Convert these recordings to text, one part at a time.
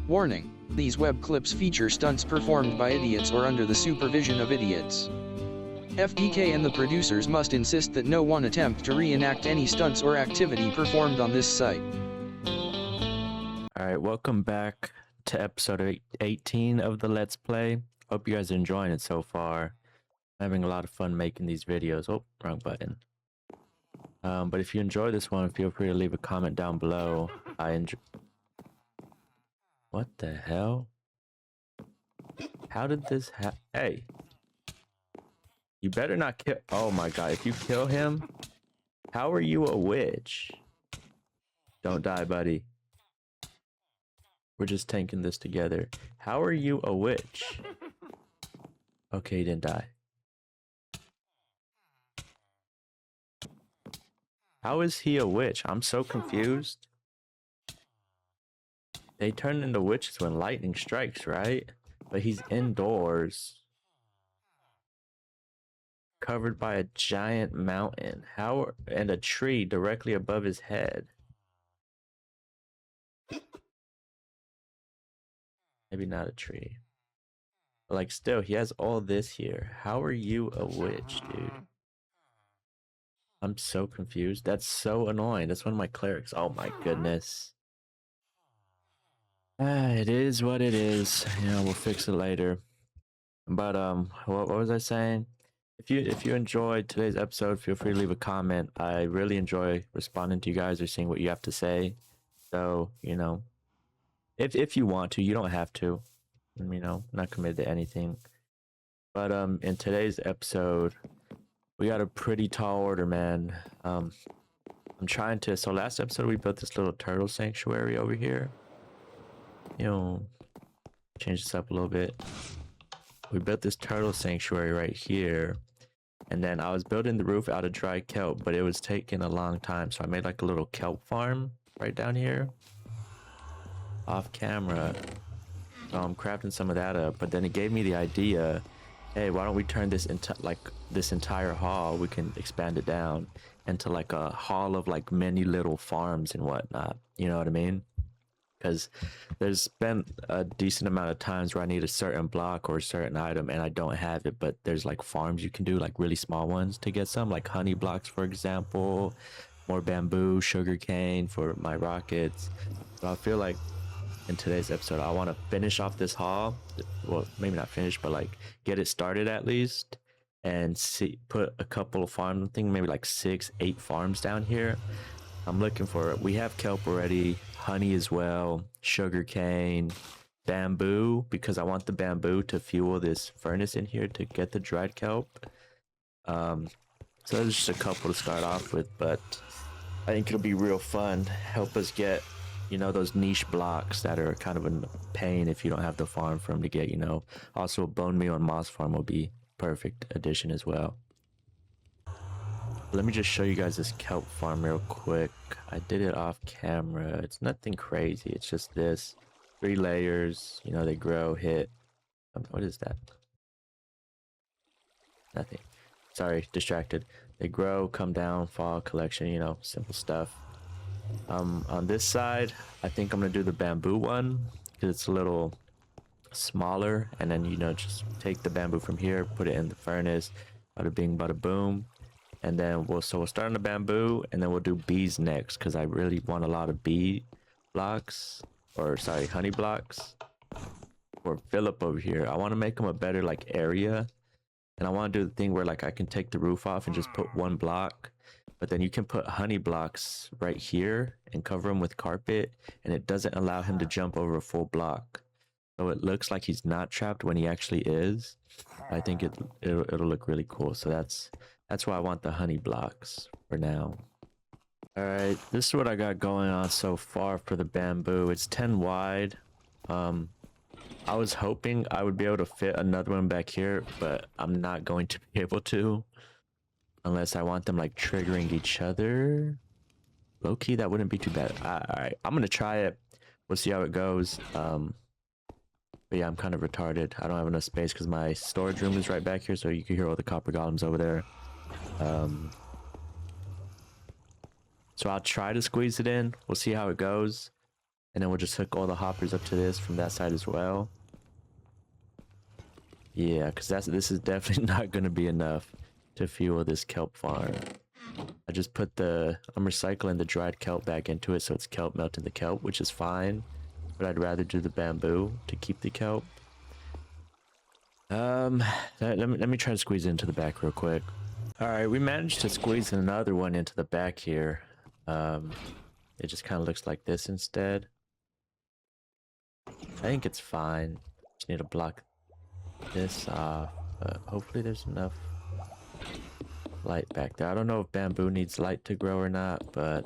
Warning: these web clips feature stunts performed by idiots or under the supervision of idiots. FDK and the producers must insist that no one attempt to reenact any stunts or activity performed on this site. Alright, welcome back to episode 18 of the Let's Play. Hope you guys are enjoying it so far. I'm having a lot of fun making these videos. Oh, wrong button. But if you enjoy this one, feel free to leave a comment down below. What the hell? How did this happen? Hey! You better not kill- Oh my god, if you kill him, how are you a witch? Don't die, buddy. We're just tanking this together. How are you a witch? Okay, he didn't die. How is he a witch? I'm so confused. They turn into witches when lightning strikes, right? But he's indoors. Covered by a giant mountain. And a tree directly above his head. Maybe not a tree. But like still, he has all this here. How are you a witch, dude? I'm so confused. That's so annoying. That's one of my clerics. Oh my goodness. It is what it is. You know, we'll fix it later. But what was I saying? If you enjoyed today's episode, feel free to leave a comment. I really enjoy responding to you guys or seeing what you have to say. So, you know, if you want to, you don't have to. You know, not committed to anything. But in today's episode, we got a pretty tall order, man. I'm trying to. So last episode we built this little turtle sanctuary over here. You know, change this up a little bit. We built this turtle sanctuary right here, and then I was building the roof out of dry kelp, but it was taking a long time, so I made like a little kelp farm right down here, off camera. So I'm crafting some of that up, but then it gave me the idea. Hey, why don't we turn this into like this entire hall? We can expand it down into like a hall of like many little farms and whatnot. You know what I mean? Because there's been a decent amount of times where I need a certain block or a certain item and I don't have it, but there's like farms you can do, like really small ones to get some, like honey blocks, for example, more bamboo, sugar cane for my rockets. So I feel like in today's episode, I want to finish off this haul. Well, maybe not finish, but like get it started at least, and put a couple of farms. I think maybe like 6-8 farms down here. I'm looking for it. We have kelp already, honey as well, sugar cane, bamboo, because I want the bamboo to fuel this furnace in here to get the dried kelp. So there's just a couple to start off with, but I think it'll be real fun. Help us get, you know, those niche blocks that are kind of a pain if you don't have the farm for them to get, you know. Also, a bone meal and moss farm will be perfect addition as well. Let me just show you guys this kelp farm real quick. I did it off camera. It's nothing crazy. It's just this 3 layers. You know, they grow, hit. What is that? Nothing. Sorry, distracted. They grow, come down, fall, collection. You know, simple stuff. On this side, I think I'm gonna do the bamboo one because it's a little smaller, and then, you know, just take the bamboo from here, put it in the furnace, bada bing bada boom. And then we'll start on the bamboo, and then we'll do bees next because I really want a lot of bee blocks, or sorry, honey blocks for Philip over here. I want to make him a better like area, and I want to do the thing where like I can take the roof off and just put 1 block. But then you can put honey blocks right here and cover him with carpet, and it doesn't allow him to jump over a full block. So it looks like he's not trapped when he actually is. I think it'll look really cool. So that's why I want the honey blocks for now. All right, this is what I got going on so far for the bamboo. It's 10 wide. I was hoping I would be able to fit another one back here, but I'm not going to be able to. Unless I want them like triggering each other. Low-key, that wouldn't be too bad. Alright, I'm gonna try it. We'll see how it goes. But yeah, I'm kind of retarded. I don't have enough space because my storage room is right back here, so you can hear all the copper golems over there. So I'll try to squeeze it in. We'll see how it goes. And then we'll just hook all the hoppers up to this from that side as well. Yeah, because this is definitely not going to be enough to fuel this kelp farm. I'm recycling the dried kelp back into it, so it's kelp melting the kelp, which is fine. But I'd rather do the bamboo to keep the kelp. Let me try to squeeze it into the back real quick. All right, we managed to squeeze another one into the back here. It just kind of looks like this instead. I think it's fine. Just need to block this off, but hopefully there's enough light back there. I don't know if bamboo needs light to grow or not, but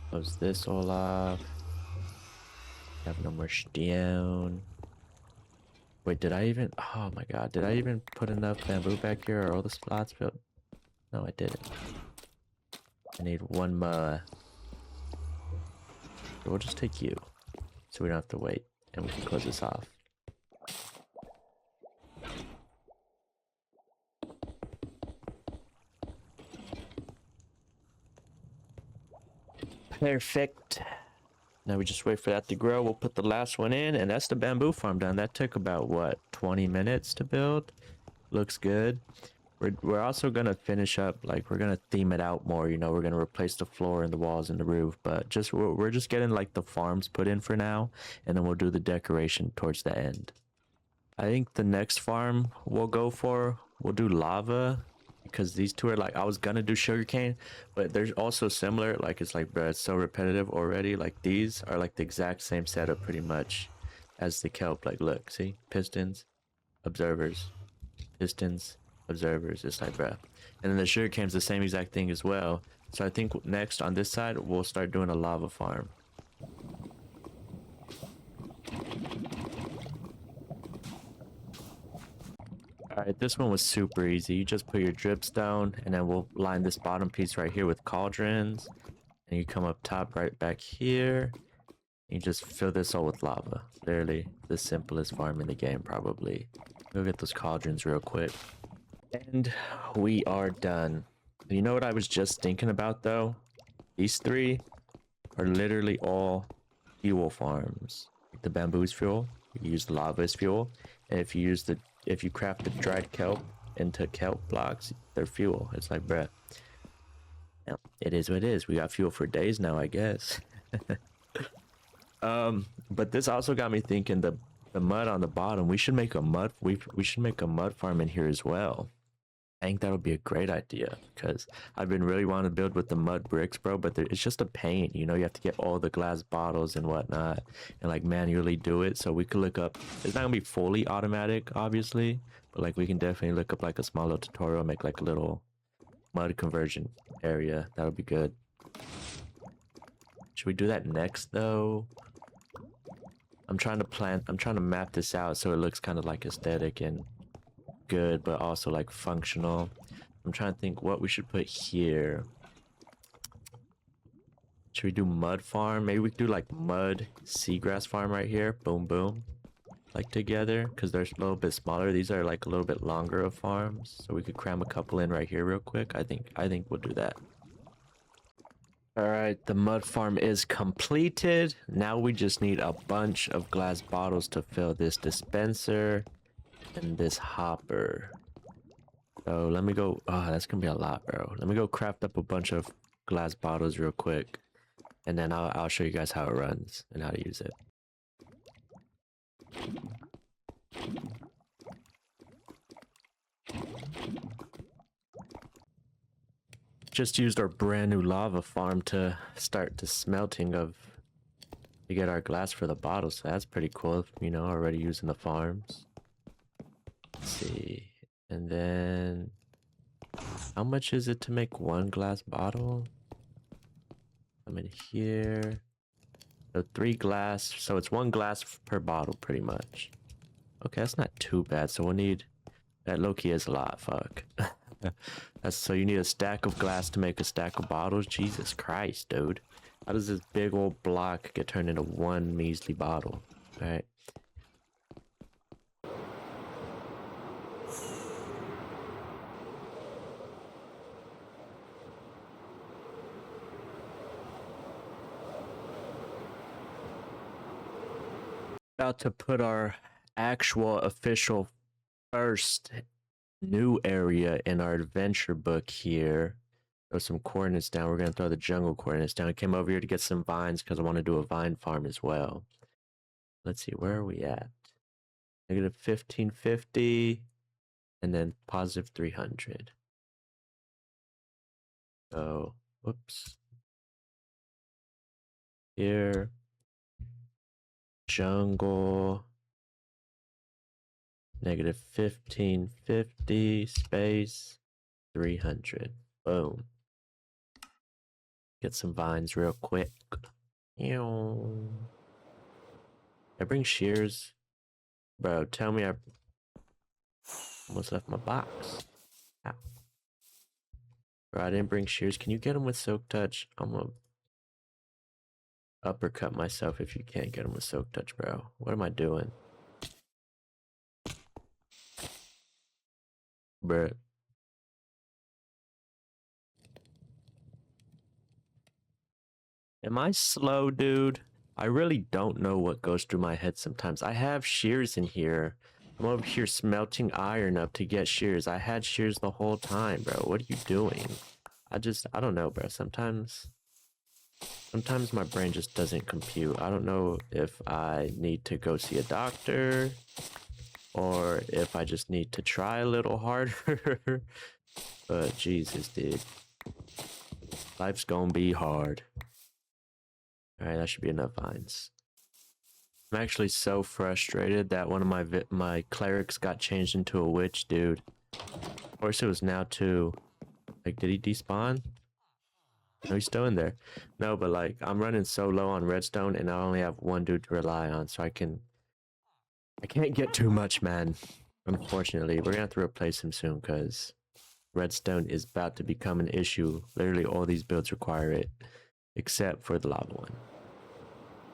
close this all off. Have no more stone. Wait, oh my god, did I even put enough bamboo back here? Are all the slots built? No, I didn't. I need one more. We'll just take you, so we don't have to wait, and we can close this off. Perfect. Now we just wait for that to grow. We'll put the last one in, and that's the bamboo farm done. That took about, what, 20 minutes to build? Looks good. We're also gonna finish up, like, we're gonna theme it out more, you know, we're gonna replace the floor and the walls and the roof, but we're just getting, like, the farms put in for now, and then we'll do the decoration towards the end. I think the next farm we'll do lava, because these two are, like, I was gonna do sugarcane, but they're also similar, like, it's like, bruh, it's so repetitive already. Like, these are, like, the exact same setup, pretty much, as the kelp. Like, look, see? Pistons, observers, pistons, observers. It's like, bruh. And then the sugarcane's the same exact thing as well. So I think next on this side, we'll start doing a lava farm. Alright, this one was super easy. You just put your dripstone, and then we'll line this bottom piece right here with cauldrons. And you come up top right back here. And you just fill this all with lava. Literally the simplest farm in the game, probably. Go get those cauldrons real quick. And we are done. You know what I was just thinking about, though? These three are literally all fuel farms. The bamboo's fuel. You use lava as fuel. And if you craft the dried kelp into kelp blocks, they're fuel. It's like, bruh. Now, it is what it is. We got fuel for days now, I guess. But this also got me thinking, the mud on the bottom, we should make a mud farm in here as well. I think that would be a great idea, because I've been really wanting to build with the mud bricks, bro, but it's just a pain, you know. You have to get all the glass bottles and whatnot and, like, manually do it. So we could look up, it's not gonna be fully automatic, obviously, but, like, we can definitely look up, like, a small little tutorial, make, like, a little mud conversion area. That would be good. Should we do that next, though? I'm trying to map this out so it looks kind of, like, aesthetic and good, but also, like, functional. I'm trying to think what we should put here. Should we do mud farm? Maybe we could do, like, mud seagrass farm right here. Boom, boom. Like, together, because they're a little bit smaller. These are, like, a little bit longer of farms, so we could cram a couple in right here real quick. I think we'll do that. Alright, the mud farm is completed. Now we just need a bunch of glass bottles to fill this dispenser and this hopper. So let me go. Oh, that's gonna be a lot, bro. Let me go craft up a bunch of glass bottles real quick, and then I'll show you guys how it runs and how to use it. Just used our brand new lava farm to start the smelting to get our glass for the bottles. So that's pretty cool, you know, already using the farms. Let's see. And then how much is it to make one glass bottle? I'm in here. So 3 glass. So it's 1 glass per bottle, pretty much. Okay, that's not too bad. So we'll need that. Low-key is a lot. Fuck. So you need a stack of glass to make a stack of bottles. Jesus Christ, dude. How does this big old block get turned into 1 measly bottle? All right. about to put our actual official first new area in our adventure book here. Throw some coordinates down. We're going to throw the jungle coordinates down. I came over here to get some vines because I want to do a vine farm as well. Let's see, where are we at? Negative 1550 and then positive 300. So, whoops. Here. Jungle. Negative 1550 space 300. Boom. Get some vines real quick. Ew. I bring shears. Bro, tell me I almost left my box. Ow. Bro, I didn't bring shears. Can you get them with Silk Touch? I'm gonna uppercut myself if you can't get them with Silk Touch, bro. What am I doing? Bro. Am I slow, dude? I really don't know what goes through my head sometimes. I have shears in here. I'm over here smelting iron up to get shears. I had shears the whole time, bro. What are you doing? I don't know, bro. Sometimes my brain just doesn't compute. I don't know if I need to go see a doctor or if I just need to try a little harder. But Jesus, dude. Life's gonna be hard. Alright, that should be enough vines. I'm actually so frustrated that one of my clerics got changed into a witch, dude. Of course it was now too. Like, did he despawn? No, he's still in there. No, but like, I'm running so low on redstone and I only have one dude to rely on, so I can't get too much, man. Unfortunately, we're gonna have to replace him soon because redstone is about to become an issue. Literally all these builds require it, except for the lava one.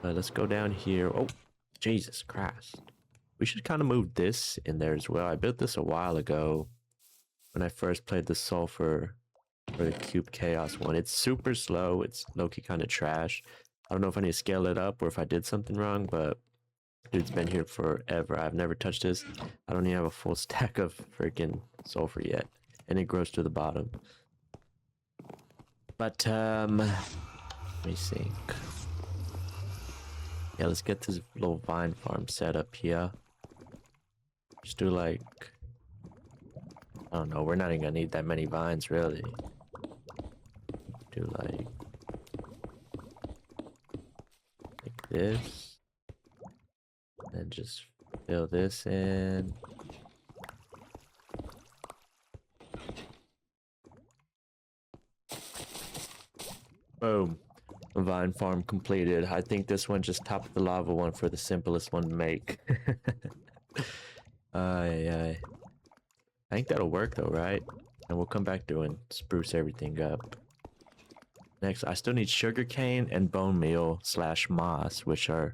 Let's go down here. Oh, Jesus Christ. We should kind of move this in there as well. I built this a while ago when I first played the sulfur for the Cube Chaos one. It's super slow. It's low-key kind of trash. I don't know if I need to scale it up or if I did something wrong, but dude's been here forever. I've never touched this. I don't even have a full stack of freaking sulfur yet. And it grows to the bottom. But, let me think. Yeah, let's get this little vine farm set up here. Just do like, I don't know, we're not even gonna need that many vines really. Do like this. And just fill this in. Boom. Vine farm completed. I think this one just topped the lava one for the simplest one to make. I think that'll work though, right? And we'll come back to and spruce everything up. Next, I still need sugarcane and bone meal / moss, which are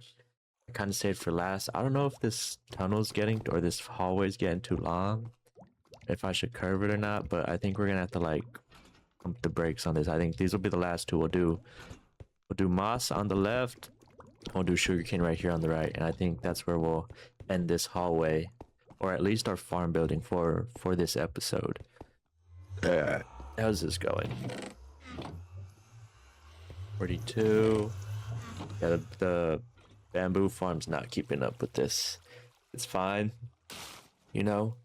I kind of saved for last. I don't know if this tunnel's getting, or this hallway's getting too long, if I should curve it or not, but I think we're gonna have to like pump the brakes on this. I think these will be the last two. We'll do moss on the left. We'll do sugarcane right here on the right. And I think that's where we'll end this hallway. Or at least our farm building for this episode. How's this going? 42. Yeah, the bamboo farm's not keeping up with this. It's fine. You know?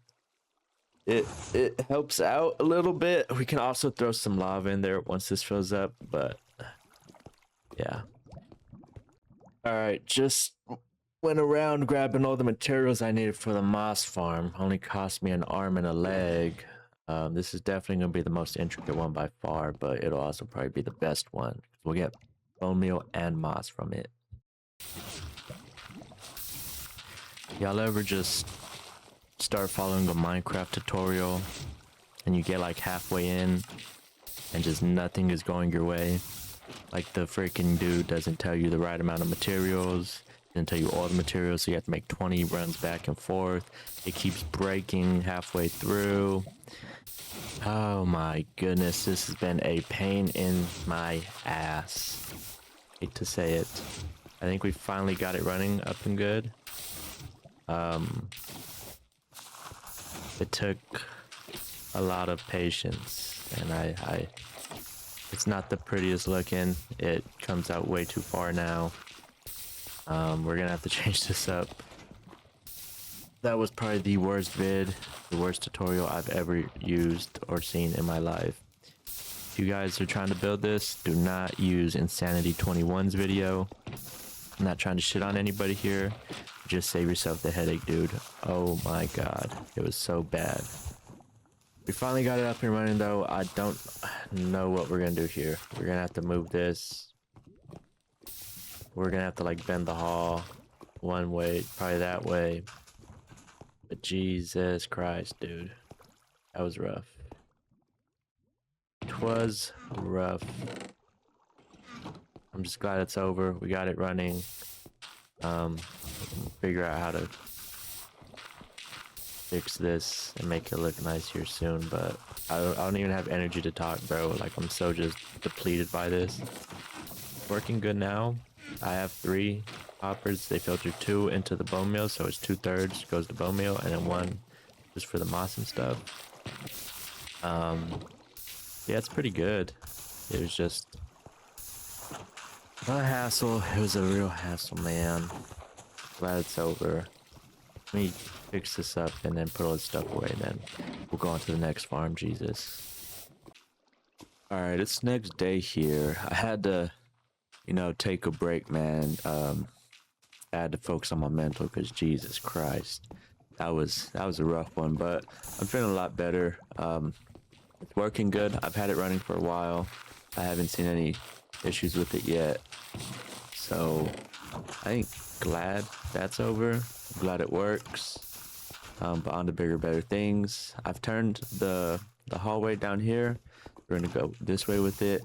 It helps out a little bit. We can also throw some lava in there once this fills up, but yeah. Alright, just went around grabbing all the materials I needed for the moss farm. Only cost me an arm and a leg. This is definitely going to be the most intricate one by far, but it'll also probably be the best one. We'll get bone meal and moss from it. Y'all ever just start following a Minecraft tutorial and you get like halfway in and just nothing is going your way? Like the freaking dude doesn't tell you the right amount of materials, doesn't tell you all the materials, so you have to make 20 runs back and forth. It keeps breaking halfway through. Oh my goodness, this has been a pain in my ass. Hate to say it. I think we finally got it running up and good. It took a lot of patience, and it's not the prettiest looking. It comes out way too far now. We're gonna have to change this up. That was probably the worst vid, the worst tutorial I've ever used or seen in my life. If you guys are trying to build this, do not use Insanity 21's video. I'm not trying to shit on anybody here. Just save yourself the headache, dude. Oh my god, it was so bad. We finally got it up and running though. I don't know what we're gonna do here. We're gonna have to move this. We're gonna have to like bend the hall one way, probably that way. But Jesus Christ, dude. That was rough. It was rough. I'm just glad it's over. We got it running. Figure out how to fix this and make it look nice here soon, but I don't even have energy to talk, bro. Like, I'm so just depleted by this. Working good now. I have 3 hoppers. They filter 2 into the bone meal, so it's 2/3 goes to bone meal, and then 1 just for the moss and stuff. Yeah, it's pretty good. It was just a hassle. It was a real hassle, man. Glad it's over. Let me fix this up and then put all this stuff away, and then we'll go on to the next farm. Jesus. Alright, it's next day here. I had to, you know, take a break, man. I had to focus on my mental, because Jesus Christ. That was a rough one, but I'm feeling a lot better. It's working good. I've had it running for a while. I haven't seen any issues with it yet. So I ain't glad that's over. I'm glad it works. But on to bigger, better things. I've turned the hallway down here. We're gonna go this way with it.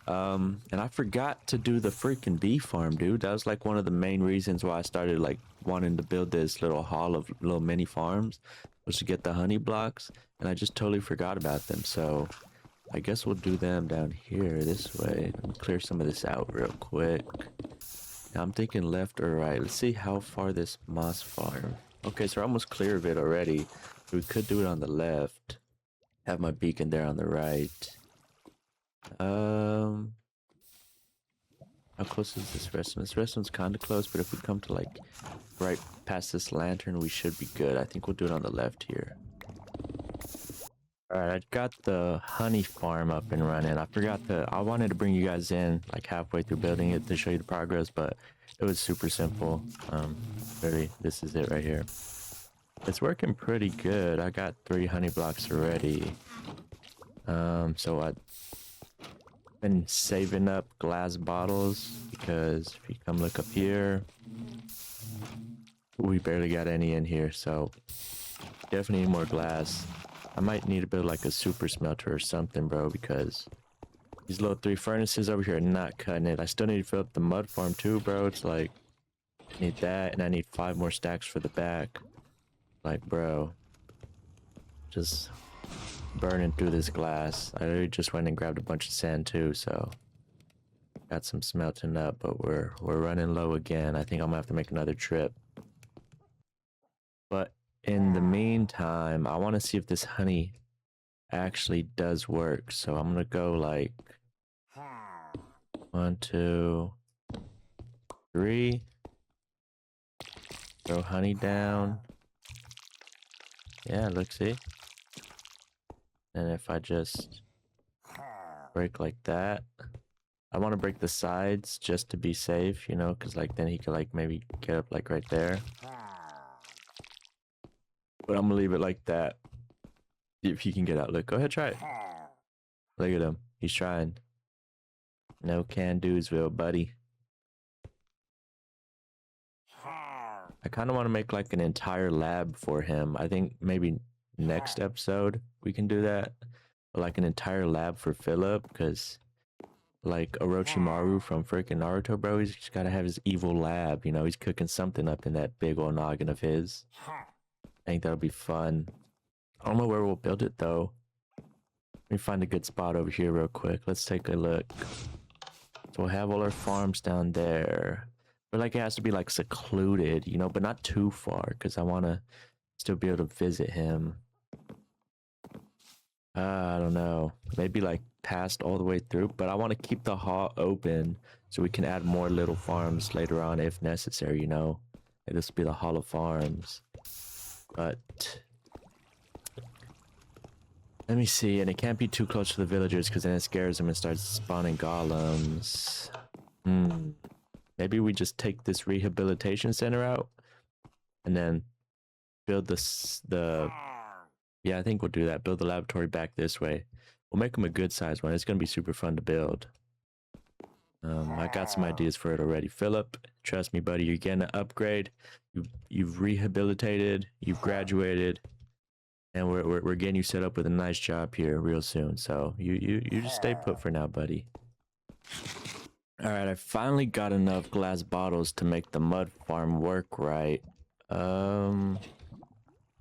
And I forgot to do the freaking bee farm, dude. That was like one of the main reasons why I started like wanting to build this little hall of little mini farms, was to get the honey blocks, and I just totally forgot about them. So I guess we'll do them down here this way. Let me clear some of this out real quick. Now I'm thinking left or right. Let's see how far this moss farm. Okay, so we're almost clear of it already. We could do it on the left. Have my beacon there on the right. How close is this restaurant? This restaurant's kind of close, but if we come to like right past this lantern, we should be good. I think we'll do it on the left here. Alright, I got the honey farm up and running. I wanted to bring you guys in like halfway through building it to show you the progress, but it was super simple. Really, this is it right here. It's working pretty good. I got 3 honey blocks already. So I've been saving up glass bottles, because if you come look up here, we barely got any in here, so definitely need more glass. I might need to build like a super smelter or something, bro, because these little 3 furnaces over here are not cutting it. I still need to fill up the mud farm too, bro. It's like, I need that, and I need 5 more stacks for the back. Like, bro, just burning through this glass. I already just went and grabbed a bunch of sand too, so got some smelting up, but we're running low again. I think I'm gonna have to make another trip. But in the meantime, I want to see if this honey actually does work. So I'm gonna go like 1, 2, 3. Throw honey down. Yeah, look, see? And if I just break like that, I want to break the sides just to be safe, you know, because like then he could like maybe get up like right there. But I'm gonna leave it like that. See if he can get out. Look, go ahead, try it. Look at him. He's trying. No can do'sville, buddy. I kind of want to make like an entire lab for him. I think maybe next episode we can do that. Like an entire lab for Philip, because like Orochimaru from freaking Naruto, bro, he's just gotta have his evil lab. You know, he's cooking something up in that big old noggin of his. I think that'll be fun. I don't know where we'll build it though. Let me find a good spot over here real quick. Let's take a look. So we'll have all our farms down there. But like it has to be like secluded, you know, but not too far because I want to still be able to visit him. I don't know. Maybe like past all the way through, but I want to keep the hall open so we can add more little farms later on if necessary, you know. Like this will be the Hall of Farms. But let me see, and it can't be too close to the villagers because then it scares them and starts spawning golems. Maybe we just take this rehabilitation center out and then build yeah, I think we'll do that. Build the laboratory back this way. We'll make them a good size one. It's going to be super fun to build. I got some ideas for it already. Philip, trust me, buddy, you're getting an upgrade. You've rehabilitated, you've graduated, and we're getting you set up with a nice job here real soon. So you just stay put for now, buddy. All right, I finally got enough glass bottles to make the mud farm work right. So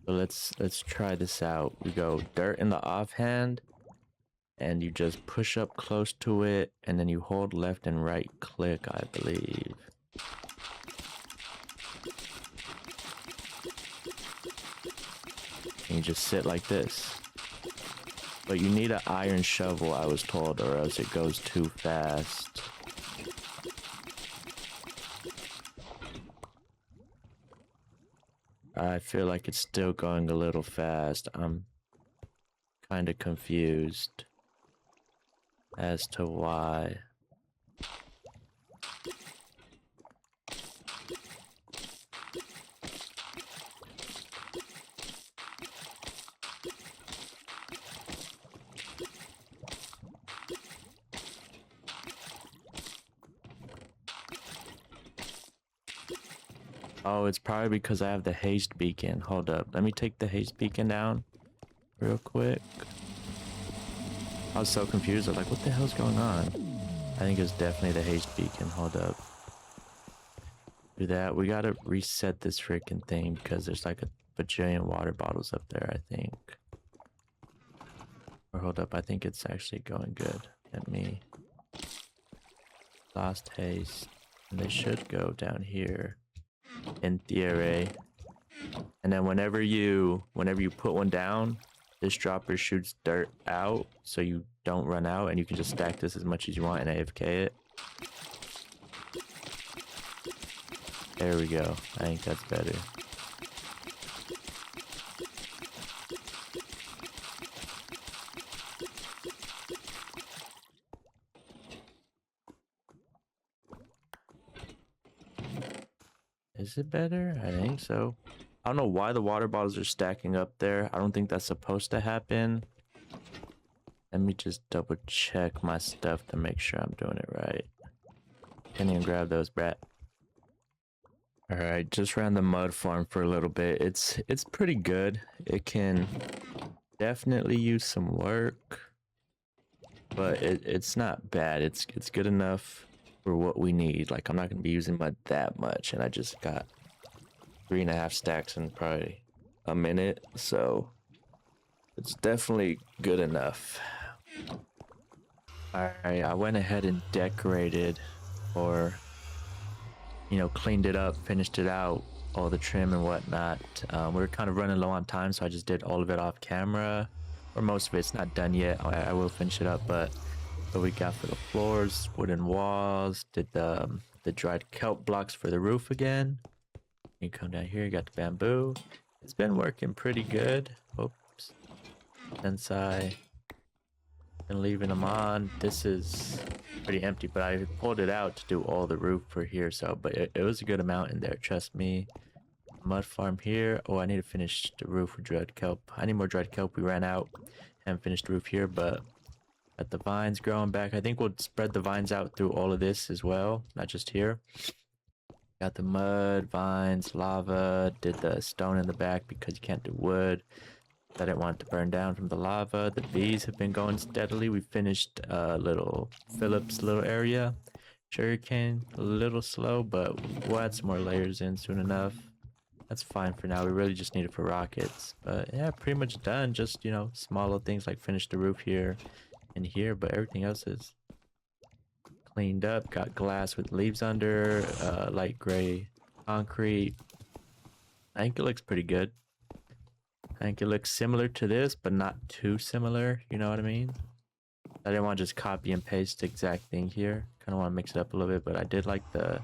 let's try this out. We go dirt in the offhand, and you just push up close to it, and then you hold left and right click, I believe. And you just sit like this. But you need an iron shovel, I was told, or else it goes too fast. I feel like it's still going a little fast. I'm kind of confused as to why. Oh, it's probably because I have the haste beacon. Hold up. Let me take the haste beacon down real quick. I was so confused. I was like, what the hell's going on? I think it's definitely the haste beacon. Hold up. Do that. We gotta reset this freaking thing because there's like a bajillion water bottles up there, I think. Or hold up. I think it's actually going good. Let me... Lost haste. And they should go down here. In theory. And then whenever you put one down, this dropper shoots dirt out so you don't run out, and you can just stack this as much as you want and AFK it. There we go. I think that's better. Is it better? I think so. I don't know why the water bottles are stacking up there. I don't think that's supposed to happen. Let me just double check my stuff to make sure I'm doing it right. Can't even grab those, brat. Alright, just ran the mud farm for a little bit. It's pretty good. It can definitely use some work. But it's not bad. It's good enough for what we need. Like, I'm not going to be using mud that much, and I just got 3.5 stacks in probably a minute, so it's definitely good enough. Alright, I went ahead and decorated, or you know, cleaned it up, finished it out, all the trim and whatnot. We were kind of running low on time, so I just did all of it off camera, or most of it's not done yet. I will finish it up, but what we got for the floors, wooden walls, did the dried kelp blocks for the roof again. You come down here, you got the bamboo. It's been working pretty good. Oops. Since I been leaving them on. This is pretty empty, but I pulled it out to do all the roof for here, so but it was a good amount in there, trust me. Mud farm here. Oh, I need to finish the roof with dried kelp. I need more dried kelp. We ran out. Haven't finished the roof here, but got the vines growing back. I think we'll spread the vines out through all of this as well, not just here. Got the mud, vines, lava. Did the stone in the back because you can't do wood. I didn't want it to burn down from the lava. The bees have been going steadily. We finished little Philip's little area. Sugarcane, a little slow, but we'll add some more layers in soon enough. That's fine for now. We really just need it for rockets. But yeah, pretty much done. Just, you know, small little things like finish the roof here and here, but everything else is cleaned up. Got glass with leaves under, light gray concrete. I think it looks pretty good. I think it looks similar to this, but not too similar. You know what I mean? I didn't want to just copy and paste the exact thing here. Kind of want to mix it up a little bit, but I did like the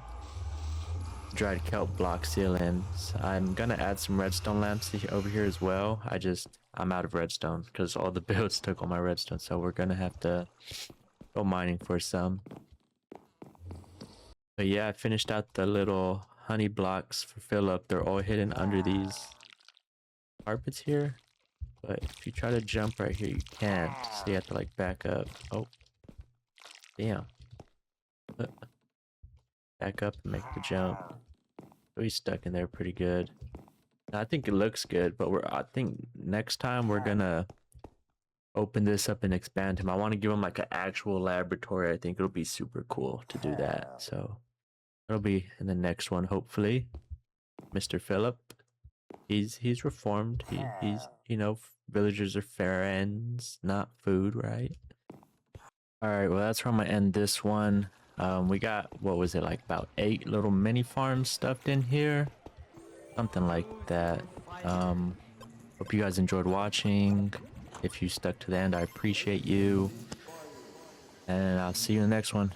dried kelp block ceilings. I'm gonna add some redstone lamps over here as well. I'm out of redstone because all the builds took all my redstone, so we're gonna have to go mining for some. But yeah, I finished out the little honey blocks for Philip. They're all hidden under these carpets here. But if you try to jump right here, you can't. So you have to like back up. Oh, damn. Back up and make the jump. So he's stuck in there pretty good. I think it looks good, but I think next time we're gonna open this up and expand him. I want to give him like an actual laboratory. I think it'll be super cool to do that. So it'll be in the next one, hopefully. Mr. Philip, he's reformed. He's you know, villagers are friends, not food, right? All right, well that's where I'm gonna end this one. We got, what was it, like about 8 little mini farms stuffed in here, something like that. Hope you guys enjoyed watching. If you stuck to the end, I appreciate you, and I'll see you in the next one.